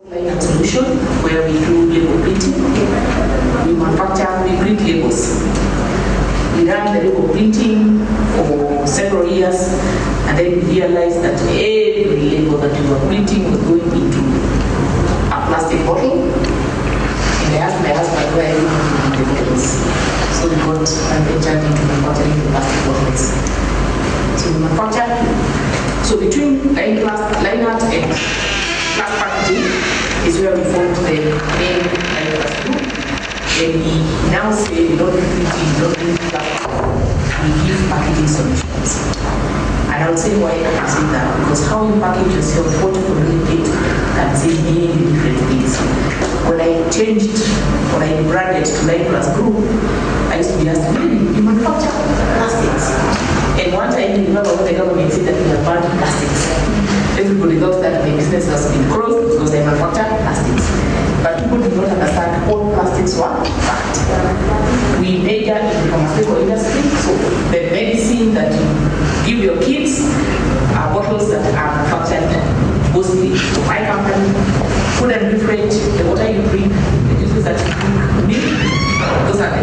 Like a solution where we do label printing. We manufacture, we print labels. We ran the label printing for several years, and then we realized that every label that we were printing was going into a plastic bottle. And I asked my husband where he would the bottles. So we got an venture into manufacturing the plastic bottles. So we manufacture. So between line art and glass packaging is where we formed the main MasterClass group. And we now say we don't do printing, we don't do plastic, we give packaging solutions. And I would say why I can say that, because how you package yourself, what you communicate can say many different things. When I changed, when I branded to MasterClass Group, I used to be asked, you manufacture plastics. And one time, you remember when the government said that we have banned plastics. Everybody thought that my business has been closed because I manufacture plastics. But people did not understand all plastics were banned. We major in the pharmaceutical industry, so the medicine that you give your kids are bottles that are manufactured mostly for my company. Food and beverage, the water you drink, the juices that you drink, milk, those are the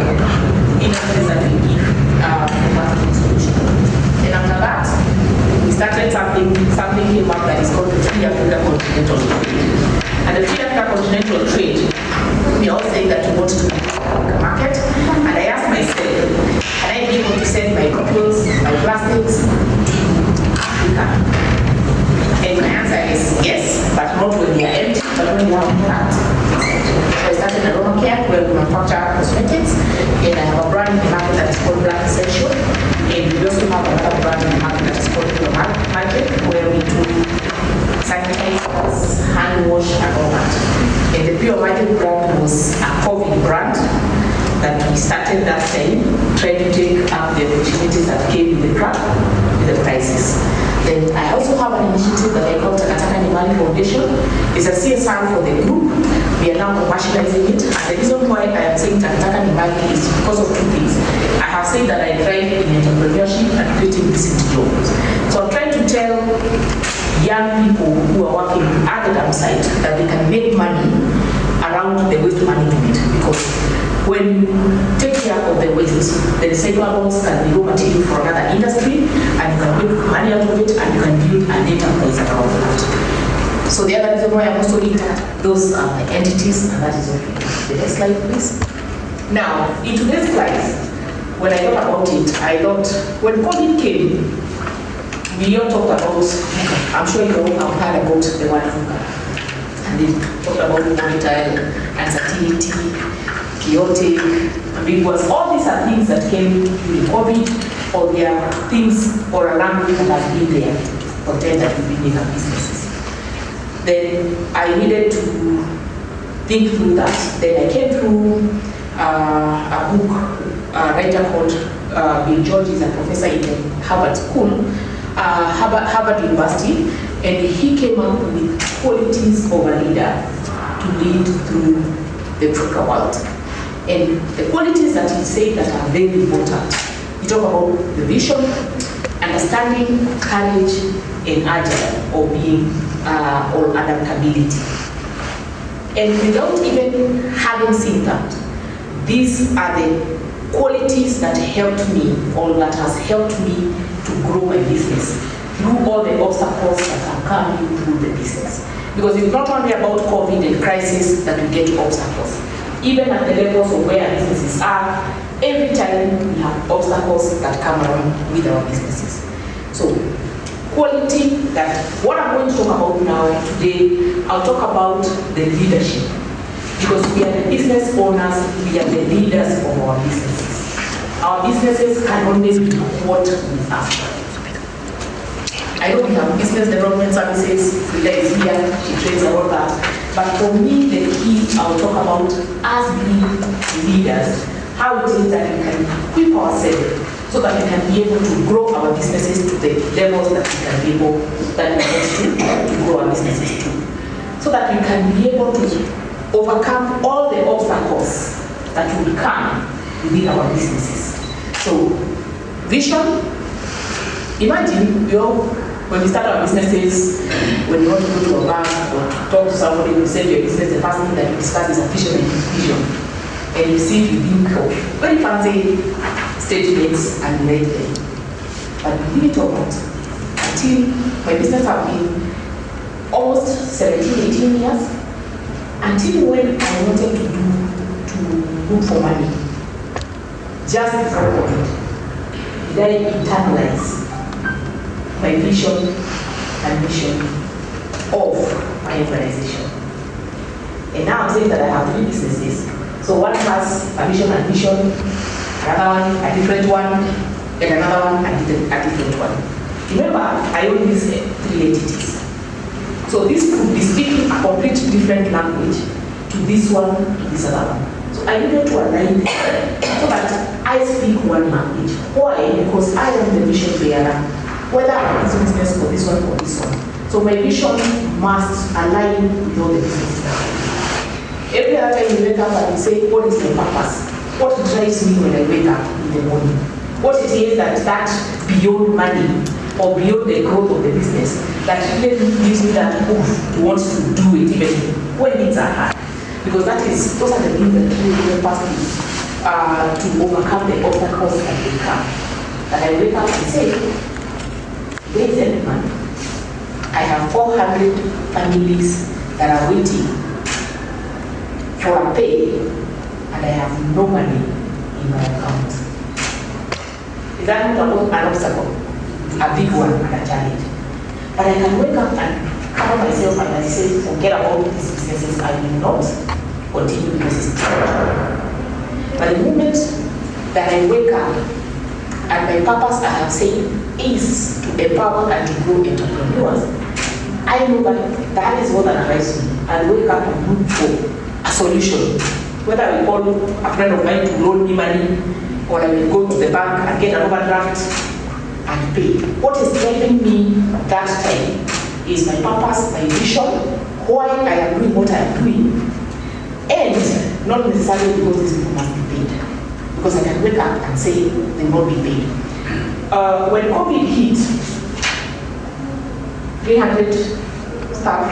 industries that we give the plastic solution. And after that, we started something came up that is called the Free Africa Continental Trade. And the Free Africa Continental Trade, we all say that we want to be a market. And I asked myself, can I be able to send my bottles, my plastics to Africa? And my answer is yes, but not when they are empty, but when they are packed. So I started Aroma Care, where we manufacture cosmetics, and I have a brand in the market that is called Black Essential. And we also have another brand in the market that is called Magic, where we do sanitizers, hand wash, and all that. And the Pure Magic brand was a COVID brand that we started that time, trying to take up the opportunities that came with the crowd, with the crisis. Then I also have an initiative that I call Takataka Nimali Foundation. It's a CSR for the group. We are now commercializing it. And the reason why I am saying Takataka Nimali is because of two things. I have said that I thrive in entrepreneurship and creating decent jobs. So I'm trying to tell young people who are working at the dump site that they can make money around the waste management, because when you take care of the waste, the recyclables can be raw material for another industry, and you can make money out of it, and you can build an enterprise around that. So the other reason why I'm also looking at those are the entities, and that is okay. The next slide, please. Now, in today's class, when I thought about it, I thought when COVID came, we all talked about VUCA. I'm sure you all have heard about the word VUCA. And they talked about volatile, uncertainty, chaotic, ambiguous. All these are things that came during COVID, or they are things or a language that has been there for 10 that we've been in our businesses. Then I needed to think through that. Then I came through a book, a writer called Bill George, is a professor in the Harvard School, Harvard University, and he came up with qualities of a leader to lead through the VUCA world. And the qualities that he said that are very important, he talked about the vision, understanding, courage, and agile, or being, or adaptability. And without even having seen that, these are the qualities that helped me, or that has helped me to grow my business through all the obstacles that are coming through the business. Because it's not only about COVID and crisis that we get obstacles. Even at the levels of where businesses are, every time we have obstacles that come around with our businesses. So, quality that, what I'm going to talk about now today, I'll talk about the leadership. Because we are the business owners, we are the leaders of our businesses. Our businesses can only support with us. I know we have business development services, Frida is here, she trains all that. But for me, the key I'll talk about as being leaders, how it is that we can equip ourselves so that we can be able to grow our businesses to the levels that we can be able, that we want to grow our businesses to. So that we can be able to overcome all the obstacles that will come within our businesses. So, vision, imagine when we start our businesses, when we want to go to a bank or talk to somebody who said your business, the first thing that you discuss is a vision and vision. And you see, you think of very fancy statements and read them. But believe it or not, until my business have been almost 17, 18 years, until when I wanted to look for money, just before COVID, did I internalize my vision and mission of my organization. And now I'm saying that I have 3 businesses. So one has a vision and mission, another one a different one, and another one a different one. Remember, I own these 3 entities. So this could be speaking a complete different language to this one, to this other one. So I needed to align so that I speak one language. Why? Because I am the vision bearer, whether I'm this business or this one or this one. So my vision must align with all the businesses that I do. Every other time you wake up and you say, what is my purpose? What drives me when I wake up in the morning? What it is that beyond money or beyond the growth of the business that really gives me that oof to want to do it even when needs are hard. Because those are the things that really help us to overcome the obstacles that they come. That I wake up and say, ladies and gentlemen, I have 400 families that are waiting for a pay, and I have no money in my account. Is that not an obstacle? A big one and a challenge. But I can wake up and cover myself and I say, forget about these businesses, I will not continue because it's challenge. But the moment that I wake up and my purpose, I have said, is to empower and to grow entrepreneurs, I know that is what drives me. I wake up and look for a solution. Whether I will call a friend of mine to loan me money, or I will go to the bank and get an overdraft and pay. What is driving me that time is my purpose, my vision, why I am doing what I am doing, and not necessarily because these people must be paid. Because I can wake up and say they will not be paid. When COVID hit, 300 staff,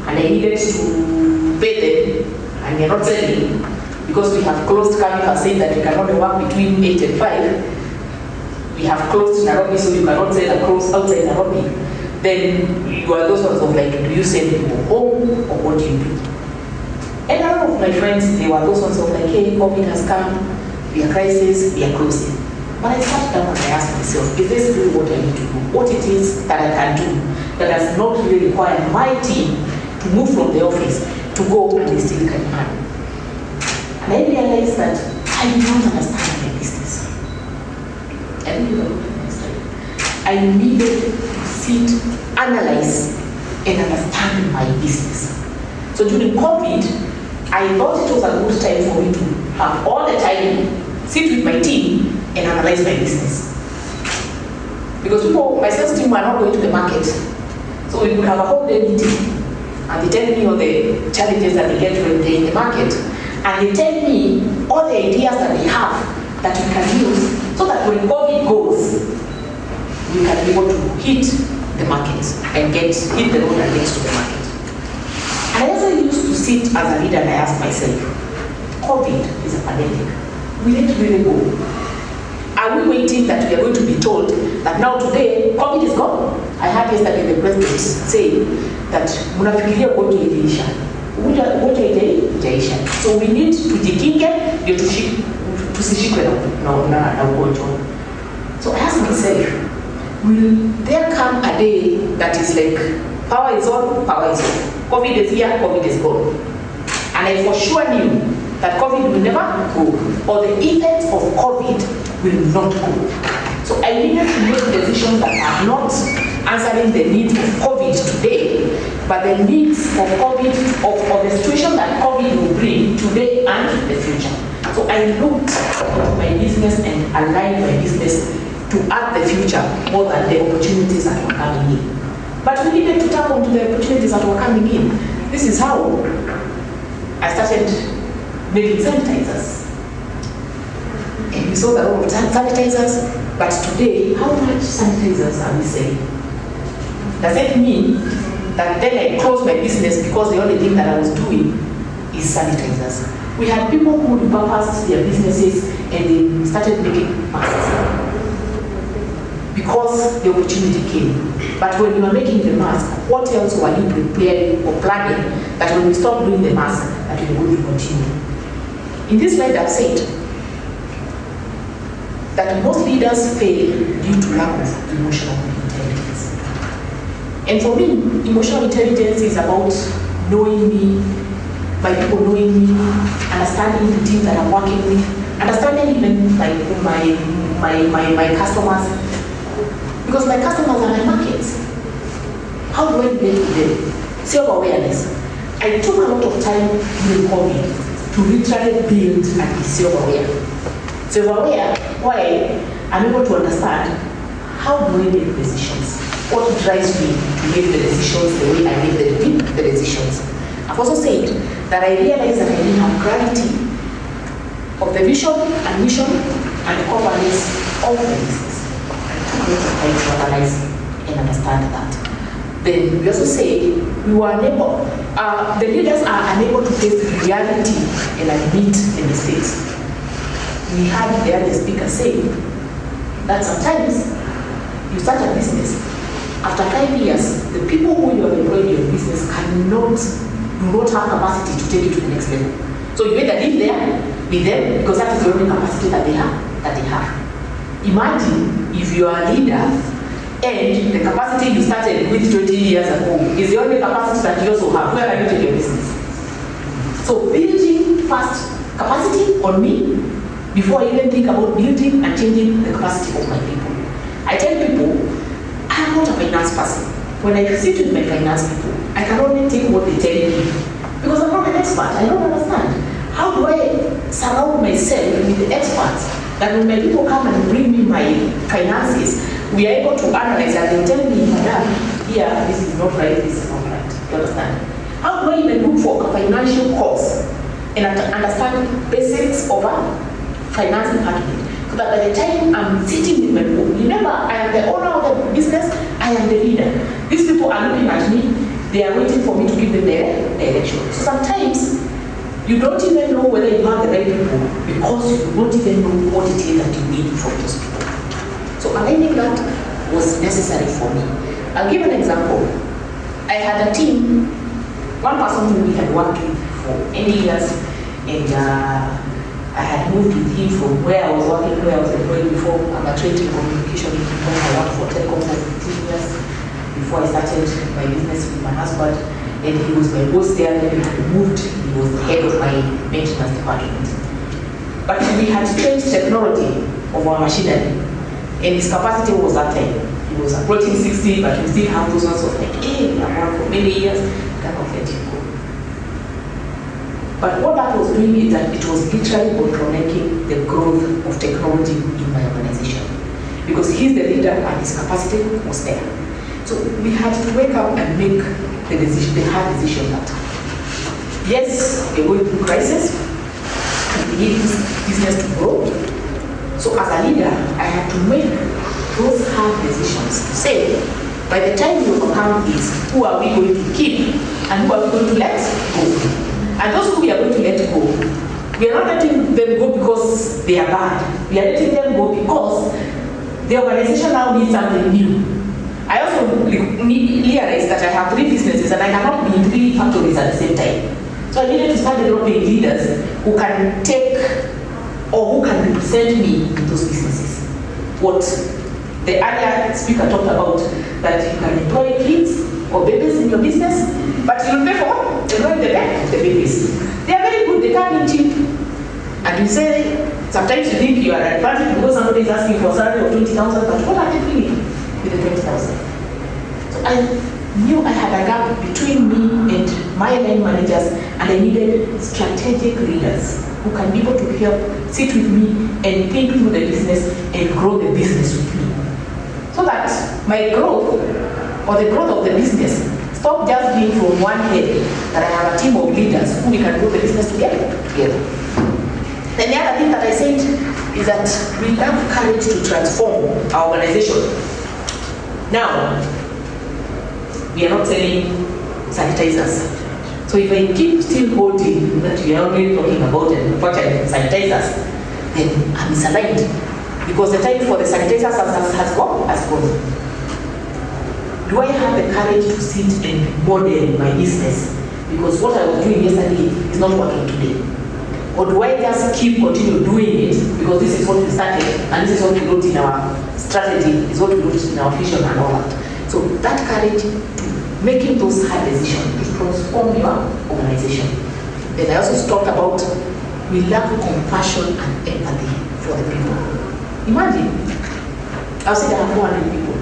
and I needed to pay them, and they're not selling because we have closed Kami saying that we can only work between 8 and 5. We have closed Nairobi, so you cannot sell across outside Nairobi. Then you are those ones of like, do you send people home or what do you do? And a lot of my friends, they were those ones of like, hey, COVID has come, we are crisis, we are closing. But I sat down and I asked myself, is this really what I need to do? What it is that I can do that does not really require my team to move from the office to go and they still can earn. And I realized that I did not understand my business. I needed to sit, analyze, and understand my business. So during COVID, I thought it was a good time for me to have all the time, sit with my team, and analyze my business. Because my sales team were not going to the market. So we could have a whole day meeting. And they tell me all the challenges that they get when they're in the market. And they tell me all the ideas that they have that we can use so that when COVID goes, we can be able to hit the market and hit the road and get to the market. And I also used to sit as a leader and I ask myself, COVID is a pandemic. Will it really go? Are we waiting that we are going to be told that now today COVID is gone? I heard yesterday the president say that munafikiria ugonjwa iliisha. Ugonjwa iliisha. So we need kujikinga ndio tusishikwe na ugonjwa. So I ask myself, will there come a day that is like power is on, power is off. COVID is here, COVID is gone. And I for sure knew that COVID will never go, or the effects of COVID will not go. So I needed to make decisions that are not answering the needs of COVID today, but the needs of COVID, or the situation that COVID will bring today and the future. So I looked into my business and aligned my business to add the future more than the opportunities that were coming in. But we needed to tap onto the opportunities that were coming in. This is how I started making sanitizers. And we sold a lot of sanitizers, but today, how much sanitizers are we selling? Does it mean that then I closed my business because the only thing that I was doing is sanitizers. We had people who repurposed their businesses and they started making masks because the opportunity came. But when you are making the mask, what else were you preparing or planning that when we stop doing the mask, that you are going to continue? In this slide, I've said that most leaders fail due to lack of emotional intelligence. And for me, emotional intelligence is about knowing me, by people knowing me, understanding the team that I'm working with, understanding even my customers, because my customers are my markets. How do I relate to them? Self-awareness. I took a lot of time during COVID to literally build and be self-aware. Self-aware, why I'm able to understand how do I make decisions? What drives me to make the decisions the way I make the decisions? I've also said that I realized that I didn't have clarity of the vision and mission and the governance of the business. I took a lot of time to analyze and understand that. Then we also say we were unable, the leaders are unable to face the reality and admit the mistakes. We had the other speaker say that sometimes you start a business, after 5 years, the people who you have employed in your business do not have capacity to take you to the next level. So you better live there with them because that is the only capacity that they have. Imagine if you are a leader and the capacity you started with 20 years ago is the only capacity that you also have. Where are you taking your business? So building first capacity on me before I even think about building and changing the capacity of my people. I tell people, I am not a finance person. When I sit with my finance people, I can only take what they tell me because I'm not an expert. I don't understand. How do I surround myself with the experts that when my people come and bring me my finances, we are able to analyze and they tell me, Madam, here, this is not right, this is not right. You understand? How do I even look for a financial course and understand basics of a finance department? So that by the time I'm sitting with my people, remember, I am the owner of the business, I am the leader. These people are looking at me, they are waiting for me to give them their direction. So sometimes, you don't even know whether you have the right people because you don't even know what it is that you need from those people. So aligning that was necessary for me. I'll give an example. I had a team, one person who we had worked with for many years, and I had moved with him from where I was working, where I was employed before. I'm a trained in communication when I worked for telecom for 15 years before I started my business with my husband. And he was my boss there, then we had moved, he was the head of my maintenance department. But we had changed technology of our machinery, and his capacity was that time. He was approaching 60, but we still have those ones of like, hey, I've worked for many years, cannot let him go. But what that was doing is that it was literally bottlenecking the growth of technology in my organization. Because he's the leader and his capacity was there. So we had to wake up and make the hard decision that yes, we're going through crisis, and we need this business to grow. So as a leader, I had to make those hard decisions to say, by the time we overcome this, who are we going to keep and who are we going to let go? And those who we are going to let go, we are not letting them go because they are bad. We are letting them go because the organization now needs something new. I also realized that I have 3 businesses and I cannot be in 3 factories at the same time. So I needed to start developing leaders who can take or who can represent me in those businesses. What the earlier speaker talked about, that you can employ kids or babies in your business, but you'll pay for employing the babies. They are very good, they come in cheap. And you say, sometimes you think you are at advantage because somebody is asking for a salary of 20,000, but what are they doing with the 20,000? So I knew I had a gap between me and my line managers, and I needed strategic leaders who can be able to help sit with me and think through the business and grow the business with me. So that my growth or the growth of the business stop just being from one head, that I have a team of leaders who we can grow the business together. Then the other thing that I said is that we have courage to transform our organization. Now, we are not selling sanitizers. So if I keep still holding that we are only talking about manufacturing sanitizers, then I'm misaligned. Because the time for the sanitizers has gone. Do I have the courage to sit and model my business? Because what I was doing yesterday is not working today. Or do I just continue doing it because this is what we started and this is what we wrote in our strategy, is what we wrote in our vision and all that. So that courage to making those hard decisions to transform your organization. Then I also talked about we lack compassion and empathy for the people. Imagine, I'll say there are 400 people.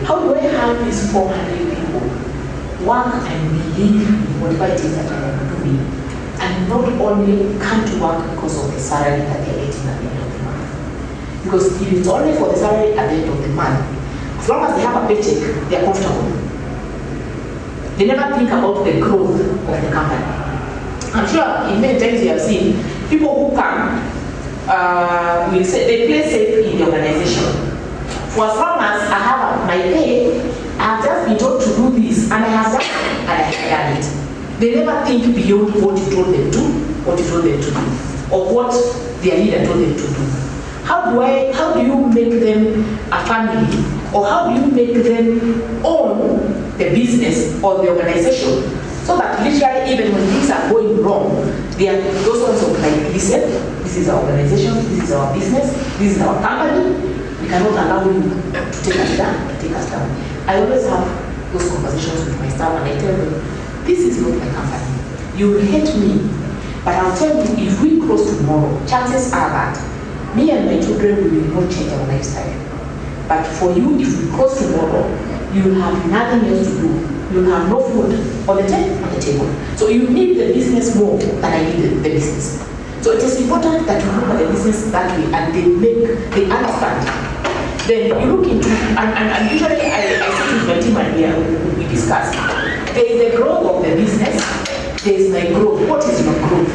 How do I have these 400 people work and believe in whatever it is that I am doing, and not only come to work because of the salary that they are getting at the end of the month? Because if it's only for the salary at the end of the month, as long as they have a paycheck, they are comfortable. They never think about the growth of the company. I'm sure in many times you have seen people who come, will say they play safe in the organization. For as long as I have my pay, I have just been told to do this, and I have done it, and I have done it. They never think beyond what you told them to, what you told them to do, or what their leader told them to do. How do you make them a family, or how do you make them own the business or the organization, so that literally even when things are going wrong, they are those ones of like, listen, this is our organization, this is our business, this is our company. We cannot allow you to take us down. I always have those conversations with my staff and I tell them, this is not my company. You will hate me, but I'll tell you, if we close tomorrow, chances are that me and my children will not change our lifestyle. But for you, if we close tomorrow, you will have nothing else to do. You will have no food on the table. So you need the business more than I need the business. So it is important that you look at the business that way and they understand. Then you look into, and usually I sit with my team and we discuss. There is the growth of the business, there is my growth. What is your growth?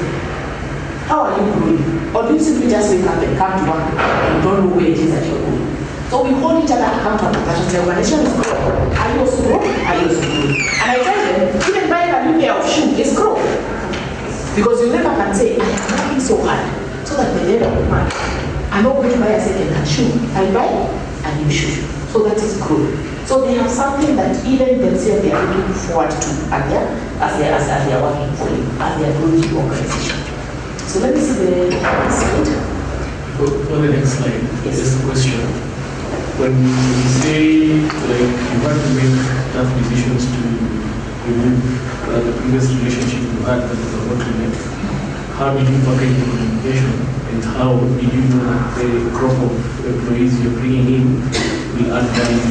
How are you growing? Or do you simply just wake up and come to work and you don't know where it is that you're going? So we hold each other accountable. That the organization is growing. Are you also growing? Are you also growing? And I tell them, even buying a new pair of shoes is growth. Because you never can say, I am working so hard, so that by the end of the month, I'm not going to buy a second-hand shoe. I buy a new shoe. So that is growth. So they have something that even themselves they are looking forward to as they are working for you, as they are growing your organization. So let me see the next slide. For the next slide, yes. Just a question. When you say like you have to make tough decisions to remove the previous relationship you had that was not related, how did you package the communication, and how did you know that the crop of employees you're bringing in will add value?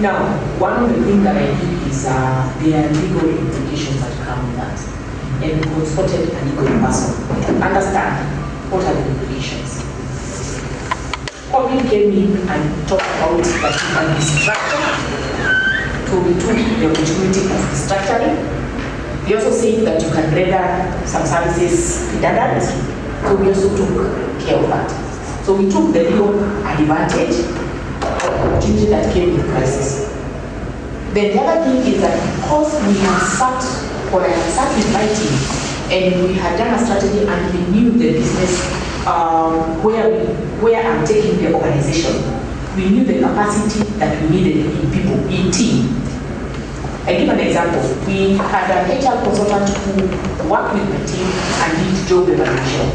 Now, one of the things that I did is there are legal implications that come with that. And we consulted a legal person to understand what are the implications. COVID came in and talked about that you can restructure. So we took the opportunity of restructuring. We also said that you can render some services redundant. So we also took care of that. So we took the legal advantage of the opportunity that came with crisis. Then the other thing is that because we have sat with my team and we had done a strategy and we knew the business where I'm taking the organization, we knew the capacity that we needed in people, in team. I give an example. We had an HR consultant who worked with my team and did job evaluation.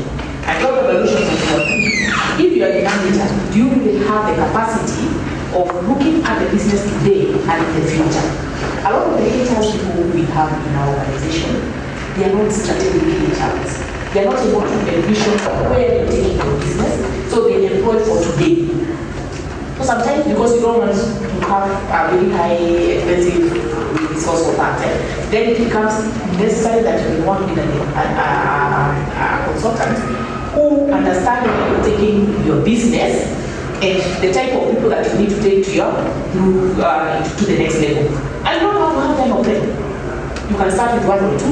And job evaluation was what? If you are a manager, do you really have the capacity of looking at the business today and in the future? A lot of the HR people we have in our organization, they are not strategically HRs. They are not able to envision where you're taking your business, so they employ for today. So sometimes because you don't want to have a really high, expensive resource for that, then it becomes necessary that you want to be a consultant who understands where you're taking your business and the type of people that you need to take to the next level. And you don't have to have time of them. You can start with 1 or 2.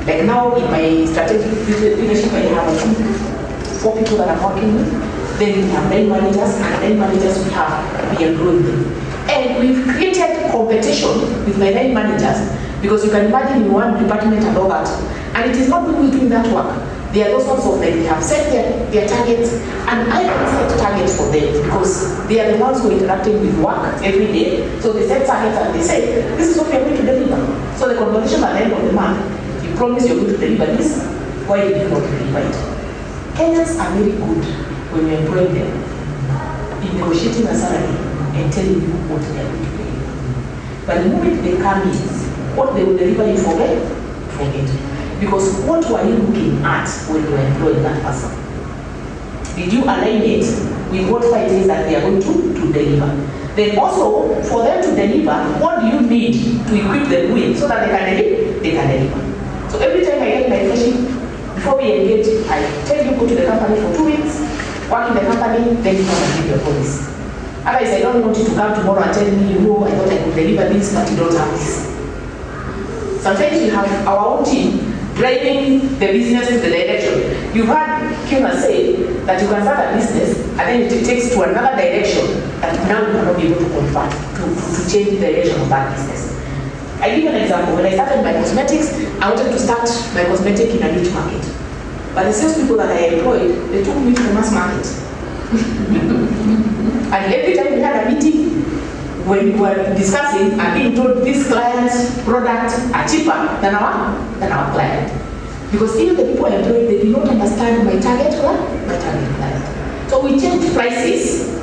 Like now in my strategic leadership, I have 4 people that I'm working with. Then we have 9 managers, and 9 managers we are growing them. And we've created competition with my line managers, because you can imagine in one department and all that, and it is not people doing that work. There are those ones of them, they have set their targets, and I don't set targets for them because they are the ones who are interacting with work every day. So they set targets and they say, this is what we are going to deliver. So the conversation at the end of the month, you promise you're going to deliver this, why did you not deliver it? Kenyans are very good when you employ them in negotiating a salary and telling you what they are going to deliver. But the moment they come in, what they will deliver, you forget. Because what were you looking at when you were employing that person? Did you align it with what it is that they are going to deliver? Then also, for them to deliver, what do you need to equip them with so that they can deliver? So every time I get my internship, before we engage, I tell you go to the company for 2 weeks, work in the company, then you come and give your policy. Otherwise, I don't want you to come tomorrow and tell me, I thought I could deliver this, but you don't have this. Sometimes we have our own team driving the business to the direction. You've heard Kuna say that you can start a business and then it takes to another direction and now you cannot be able to convert, to change the direction of that business. I give an example. When I started my cosmetics, I wanted to start my cosmetic in a niche market. But the sales people that I employed, they took me to the mass market. And every time we had a meeting, when we were discussing and being told this client's products are cheaper than our client. Because even the people I employed, they did not understand my target client. So we changed prices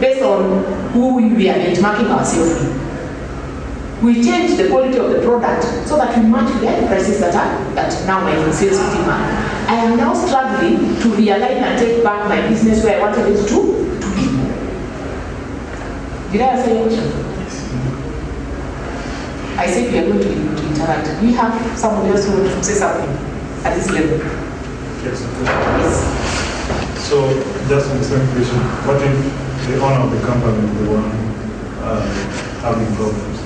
based on who we are benchmarking ourselves with. We changed the quality of the product so that we match the prices that now my sales demand. I am now struggling to realign and take back my business where I wanted it to be. Did I answer your question? Yes. I said we are going to interact. We have somebody else who wants to say something at this level. Yes. So, just on the same question, what if the owner of the company is the one having problems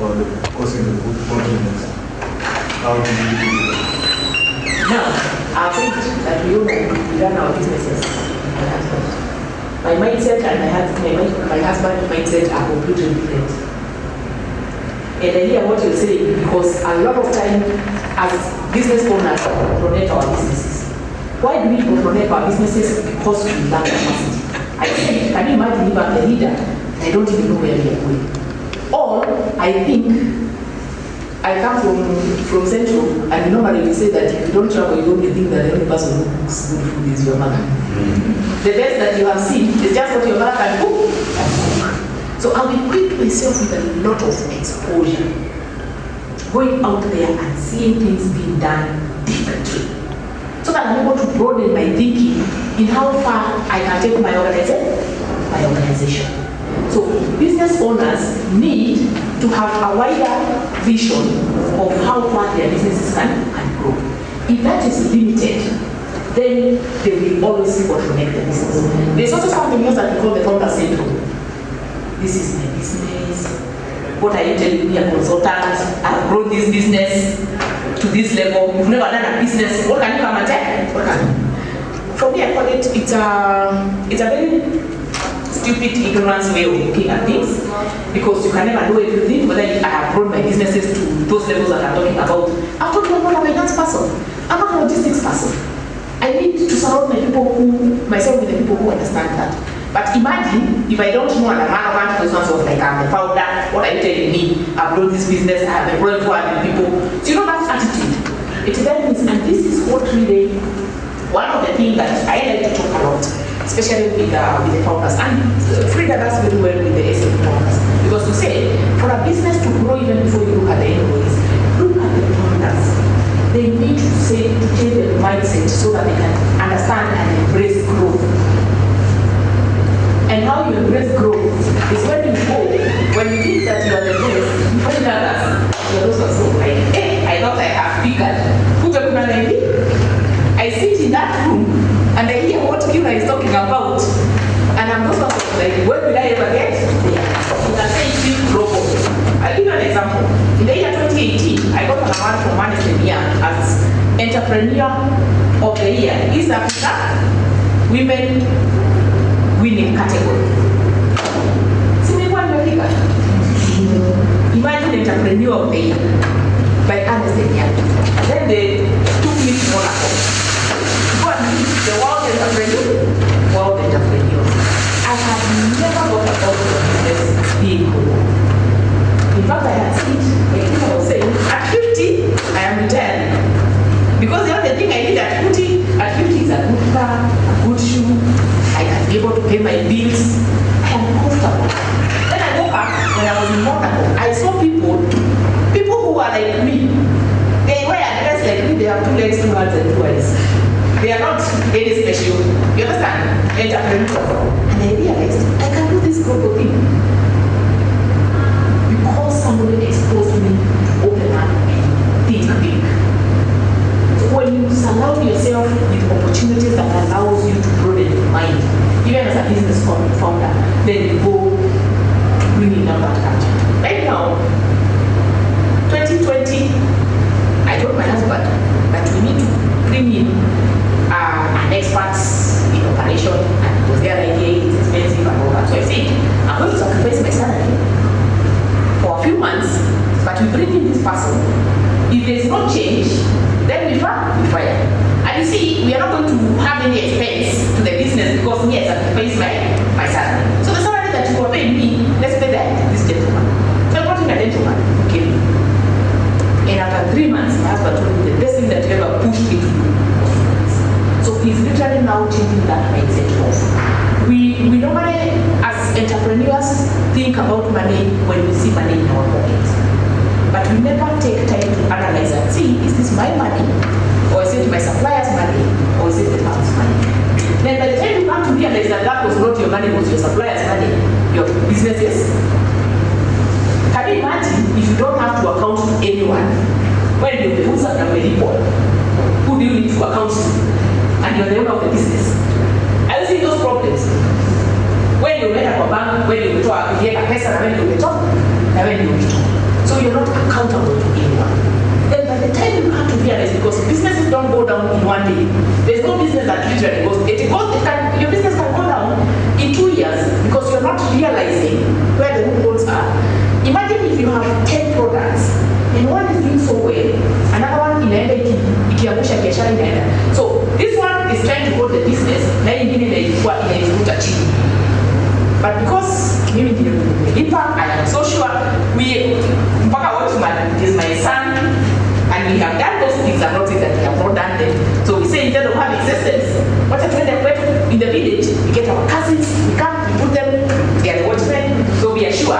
or causing the bottlenecks? How do you do that? Now, I think that we run our businesses. My mindset and my husband's mindset are completely different. And I hear what you're saying because a lot of time as business owners patronate our businesses. Why do we patronate our businesses? Because we lack capacity. I said, can you imagine if I'm the leader? I don't even know where we are going. Or I think I come from Central, and normally we say that if you don't travel, you don't think that the only person who cooks good food is your mother. The best that you have seen is just what your mother can cook. So I'll equip myself with a lot of exposure, going out there and seeing things being done differently, so that I'm able to broaden my thinking in how far I can take my organization. So business owners need to have a wider vision of how far their businesses can grow. If that is limited, then they will always bottleneck the business. There's also something else that we call the founder syndrome. This is my business. What are you telling me, a consultant? I've grown this business to this level. You've never done a business. What can you come and tell? What can you? For me, I call it, it's a very stupid ignorance way of looking at things, because you can never know everything. Whether I have grown my businesses to those levels that I'm talking about. I'm talking about a finance person. I'm not a logistics person. I need to surround myself with the people who understand that. But imagine if I don't know and I'm not those ones of like I'm the founder, what are you telling me? I've grown this business, I have employed 200 people. So you know that attitude. It then means, and this is what really, one of the things that I like to talk a lot, especially with the founders. And Frida does very well with the SME founders. Because to say, for a business to grow even before you look at the employees, look at the founders. They need to change their mindset so that they can understand and embrace growth. And how you embrace growth is when you go, when you think that you are the best, you find others. You're also like, hey, I thought I have figured. I sit in that room and I hear what Kira is talking about. And I'm just like, when will I ever get there? You can say it's big global. I'll give you an example. In the year 2018, I got an award from Ernst & Young as Entrepreneur of the Year, East Africa Women Winning Category. See me one Woman Entrepreneur of the Year by Ernst & Young. Then they took me to Monaco. Go and meet the World Entrepreneur. I had never got a thought of business being global. In fact, I had seen it, like I was saying, at 50, I am retired. Because the other thing I did at 50 is a good car, a good shoe, I can be able to pay my bills, I am comfortable. Then I woke up when I was in Monaco. I saw people who are like me. They wear dressed like me, they have 2 legs, 2 hands, and 2 eyes. They are not any special. You understand? Entrepreneur. And I realized I can do this global thing. Because somebody exposed me to open up and think big. When you surround yourself with opportunities that allows you to broaden your mind, even as a business founder, then you go bringing down that culture. Right now, 2020, I told my husband that we need to bring in an expert in operation, and because their idea is expensive and all that. So I said, I'm going to sacrifice my salary for a few months, but we bring in this person. If there's no change, then we fire. And you see, we are not going to have any expense to the business because me, I sacrifice my salary. So the salary that you are paying me, let's pay this gentleman. So I brought in a gentleman, okay. And after 3 months, my husband told me the best thing that you ever pushed me to do was to do this. So he's literally now changing that mindset of. We normally, as entrepreneurs, think about money when we see money in our pockets. But we never take time to analyze and see, is this my money? Or is it my supplier's money? Or is it the bank's money? Then by the time you come to realize that was not your money, it was your supplier's money, your businesses. Can you imagine if you don't have to account to anyone? When you put a report, who do you need to account to? And you're the owner of the business. Are you seeing those problems? When you met a bank, when you talk, you get a person, when you talk, and when you talk. So you're not accountable to anyone. Then by the time you have to realize, because businesses don't go down in one day. There's no business that literally goes. Your business can go down in 2 years because you're not realizing where the loopholes are. Imagine if you have 10 products and one is doing so well, another one inaenda ikiangusha biashara inaenda. So this one is trying to hold the business, na ingine inaikuwa inaivuta chini. But because mimi ndio nimelipa, I am so sure mpaka Watchman is my son, and we have done those things. I'm not saying that we have not done them. So we say instead of having systems, what if in the village we get our cousins, we come, we put them, they are the watchmen, so we are sure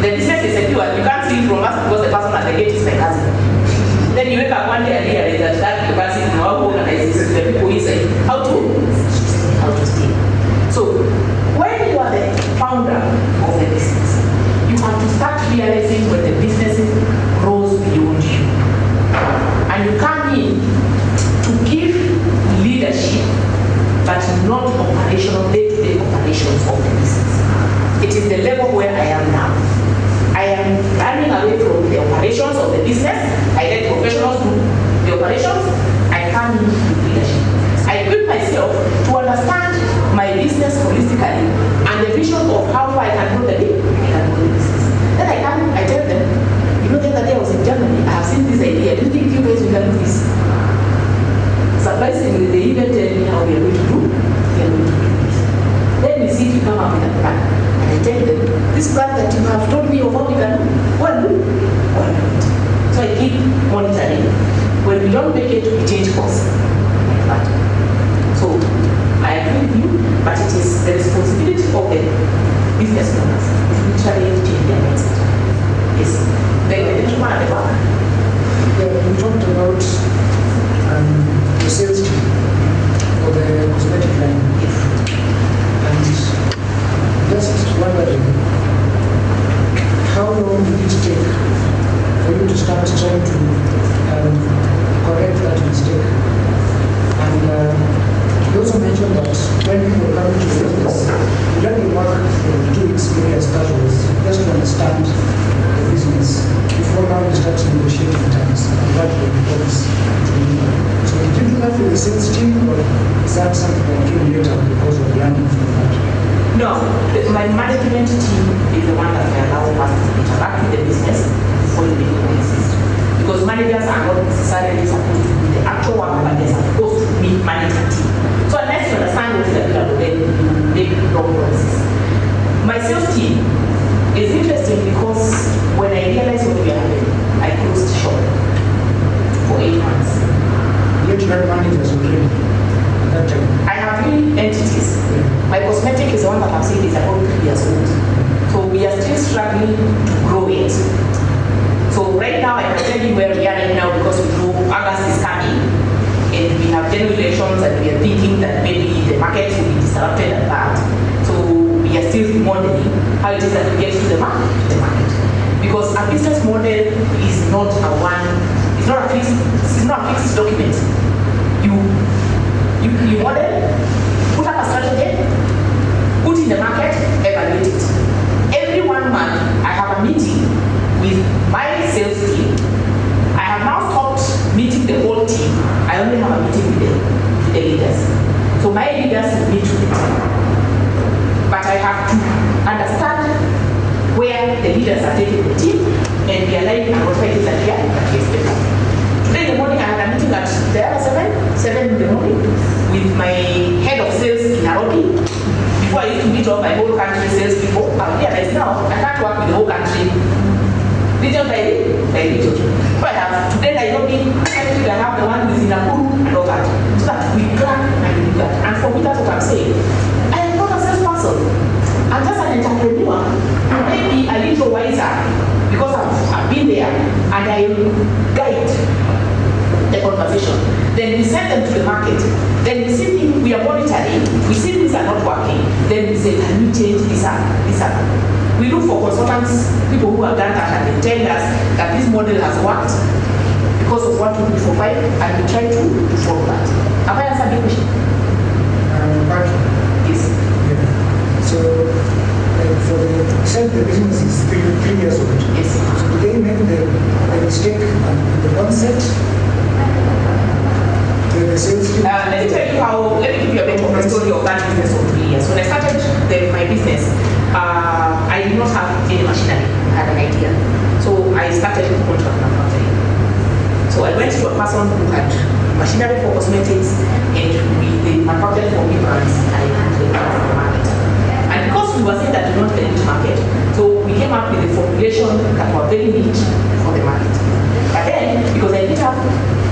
the business is secure. You can't steal from us because the person at the gate is my cousin. Then you wake up one day and realize that the person is now organizes the people inside. How to steal. So when you are the founder of the business, you have to start realizing when the business grows beyond you. And you come in to give leadership, but not operational, day-to-day operations of the business. It is the level where I am now. I am running away from the operations of the business. I let professionals do the operations. I come in with leadership. I equip myself to understand my business holistically and the vision of how I can grow the business. Then I tell them, you know, the other day I was in Germany, I have seen this idea. Do you think you guys will do this? Surprisingly, they even tell me how we are going to do. They are going to do this. Then we see if you come up with a plan. And I tell them, this plan that you have told me of how we can do, well, so I keep monitoring. When we don't make it, we change course. So I agree with you, but it is the responsibility of the business owners to literally change their mindset. Yes. We talked about the sales team for the cosmetic line. Yes. And just wondering, how long did it take for you to start trying to correct that mistake? And you also mentioned that when people come to business, you don't work for 2 weeks maybe as casuals, just to understand the business before now you start negotiating terms and what the reports to deliver. So did you do that with the sales team, or is that something that came later because of learning from that? No, my management team is the one that allows us to interact with the business, spoil the policies. Because managers are not necessarily supposed to be the actual worker, but they're supposed to be managing a team. So unless you understand what is a leader, then you make wrong policies. My sales team is interesting because when I realized what we are having, I closed shop for 8 months. Yet you had managers already at that time. I have 3 entities. My cosmetic is the one that I'm saying is about 3 years old. So we are still struggling to grow it. So right now I can tell you where we are right now because we know August is coming and we have general elections and we are thinking that maybe the market will be disrupted and that. So we are still modeling how it is that we get to the market. Because a business model is not a fixed document. You model, put up a strategy, put in the market, evaluate it. Every 1 month, I have a meeting with my sales team. I have now stopped meeting the whole team. I only have a meeting with the leaders. So my leaders meet with me. But I have to understand where the leaders are taking the team and realize what it is that we expect. Today in the morning, I had a meeting at 7 in the morning with my head of sales in Nairobi. Before I used to meet all my whole country sales people, I realized now I can't work with the whole country. Region by region. So I have today Nairobi, I have the one who is in Nakuru and all that. So that we plan and we do that. And for me, that's what I'm saying. I am not a salesperson. I'm just an entrepreneur who may be a little wiser because I've been there and I guide the conversation. Then we send them to the market. Then we see things we are monitoring. We see things are not working. Then we say, can we change this up? We look for consultants, people who have done that, and they tell us that this model has worked because of what we do for 5, and we try to follow that. Have I answered the question? Yes. Yeah. So, for the said the business is 3 years old. Yes. So, they make the mistake on the concept. Let me tell you let me give you a bit of a story of that business of 3 years. When I started my business, I did not have any machinery. I had an idea. So I started contract manufacturing. So I went to a person who had machinery for cosmetics and they manufactured for me brands and I put them for the market. And because we were saying that we don't get into market, so we came up with a formulation that were very niche for the market. But then, because I didn't have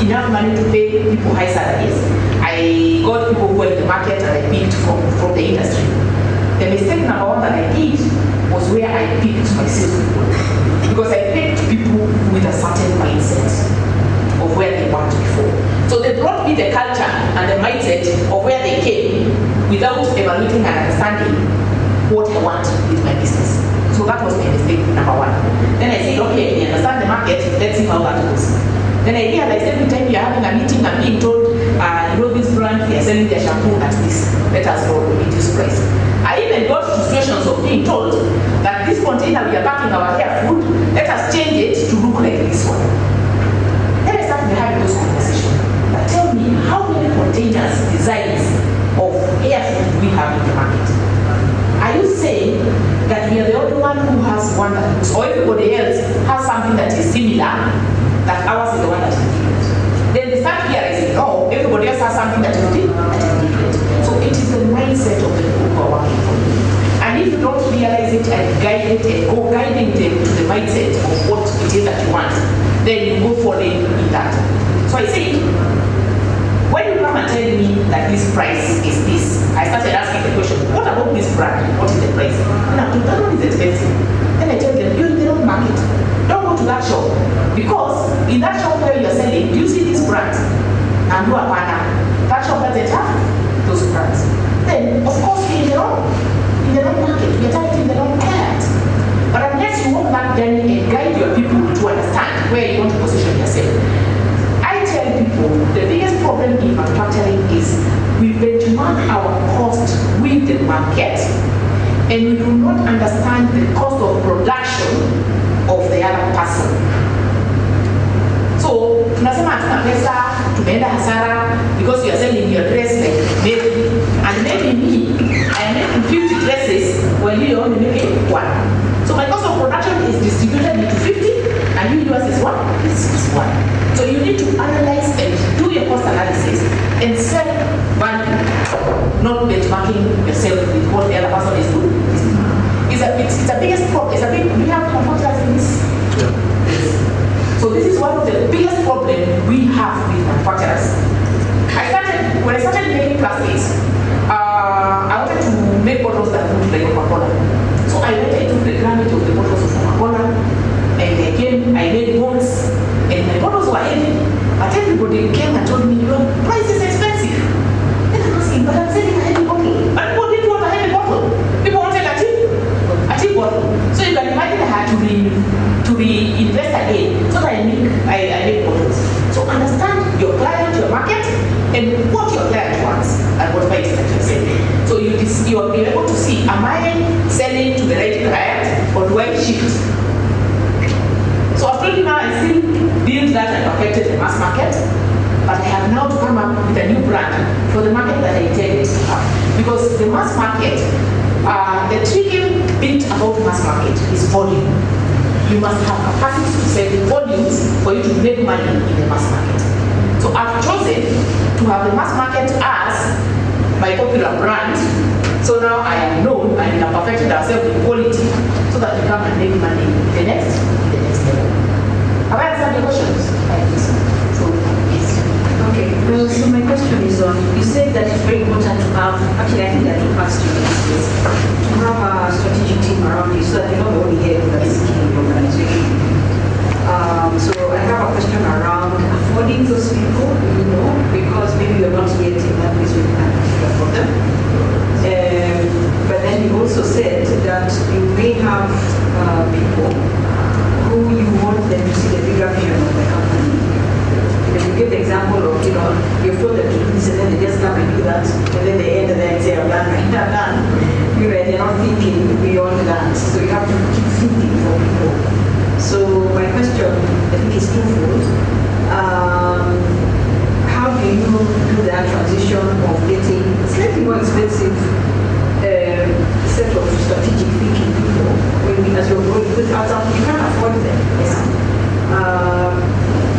enough money to pay people high salaries, I got people who were in the market and I picked from the industry. The mistake number 1 that I did was where I picked my salespeople. Because I picked people with a certain mindset of where they want to be for. So they brought me the culture and the mindset of where they came without evaluating and understanding what I want with my business. So that was my mistake number 1. Then I said, okay, we understand the market, let's see how that goes. Then I realized every time you're having a meeting and being told, this brand, they are selling their shampoo at this, let us go reduce price. I even got to situations of being told that this container we are packing our hair food, let us change it to look like this one. Then I started having those conversations. But tell me, how many containers, designs of hair food do we have in the market? Are you saying that we are the only one who has one that looks, or everybody else has something that is similar, that ours is the one that is different? Then they start realizing, no, everybody else has something that is different. So it is the mindset of the people who are working for you. And if you don't realize it and guide it and go guiding them to the mindset of what it is that you want, then you go falling in that. So I say, when you come and tell me that this price is this, I started asking the question, what about this brand? What is the price? Now, that one is expensive. Then I tell them, you're in the wrong market. Don't go to that shop. Because in that shop where you're selling, do you see these brands? And you are partner. That shop doesn't have those brands. Then, of course, we're in the wrong market. We're targeting the wrong client. But unless you walk that journey and guide your people to understand where you want to position yourself, I tell people the biggest problem in manufacturing is we benchmark our cost with the market and we do not understand the cost of production of the other person. So, tunasema hatuna pesa, tumeenda hasara because you are selling your dress like maybe, and maybe me, I am making 50 dresses while you are only making 1. So my cost of production is distributed into 50 and you need to analyze and do your cost analysis and set value, not benchmarking yourself with what the other person is doing. It's a biggest problem. We have manufacturers in this. So this is one of the biggest problems we have with manufacturers. When I started making plastics, I wanted to make bottles that look like Coca-Cola. So I went into the grammage of the bottles of Coca-Cola, and again I made molds, and my bottles were heavy. But everybody came and told me, your price is expensive. And I'm asking, but I'm selling a heavy bottle. And people didn't want a heavy bottle. People wanted a cheap bottle. So you can imagine I had to reinvest again so that I make bottles. So understand your client, your market, and what your client wants and what my extension said. So you're able to see, am I selling to the right client or do I shift? So I've told you now I still build that and perfected the mass market, but I have now to come up with a new brand for the market that I intended to have. Because the mass market, the tricky bit about mass market is volume. You must have capacity to sell volumes for you to make money in the mass market. So I've chosen to have the mass market as my popular brand. So now I am known and we have perfected ourselves in quality so that we come and make money in the next level. Have I answered your questions? I think so. So, yes. Okay, so my question is on, you said that it's very important to have, actually I think there are two parts to this, to have a strategic team around you so that you're not the only head that is in the organization. So I have a question around affording those people, because maybe you're not yet in that place where you can afford them. But then you also said that you may have people who you want them to see the bigger vision of the company. You give the example of, you've told them to do this and then they just come and do that, and then they end and then say, I'm done, right? I'm done. They're not thinking beyond that. So you have to keep thinking for people. So my question, I think, is twofold. How do you do that transition of getting slightly more expensive set of strategic thinking people as you're going without you can't afford them?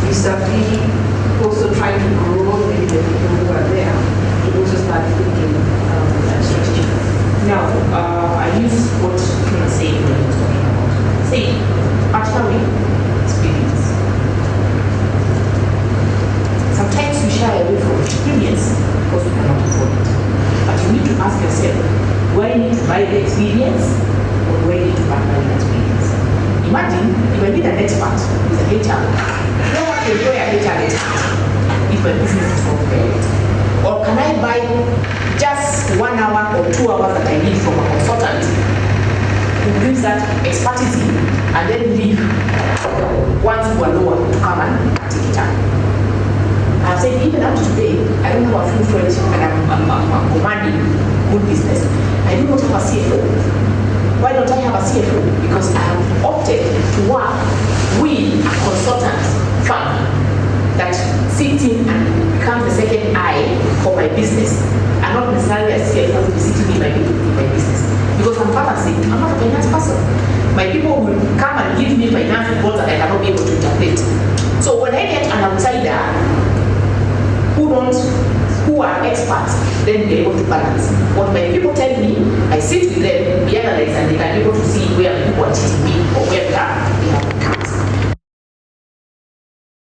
Vis-a-vis also trying to grow maybe the people who are there to also start thinking strategic. Now, I use what you are saying when you're talking about. Say, actually, experience. Sometimes we shy away from experience because we cannot afford it. But you need to ask yourself, do I need to buy the experience or do I need to buy the experience? Imagine if I need an expert with a HR, do I have to employ a HR expert if my business is not great? Or can I buy just 1 hour or 2 hours that I need from a consultant who brings that expertise in and then leave ones who are lower to come and take it up? I've said even up to today, I don't have a full French and I'm commanding good business. I do not have a CFO. Why don't I have a CFO? Because I have opted to work with a consultant firm that sits in and becomes the second eye for my business, and not necessarily a CFO who is sitting in my business. Because I'm fantasy, I'm not a finance person. My people will come and give me finance reports that I cannot be able to interpret. So when I get an outsider who are experts, then they're able to balance. What my people tell me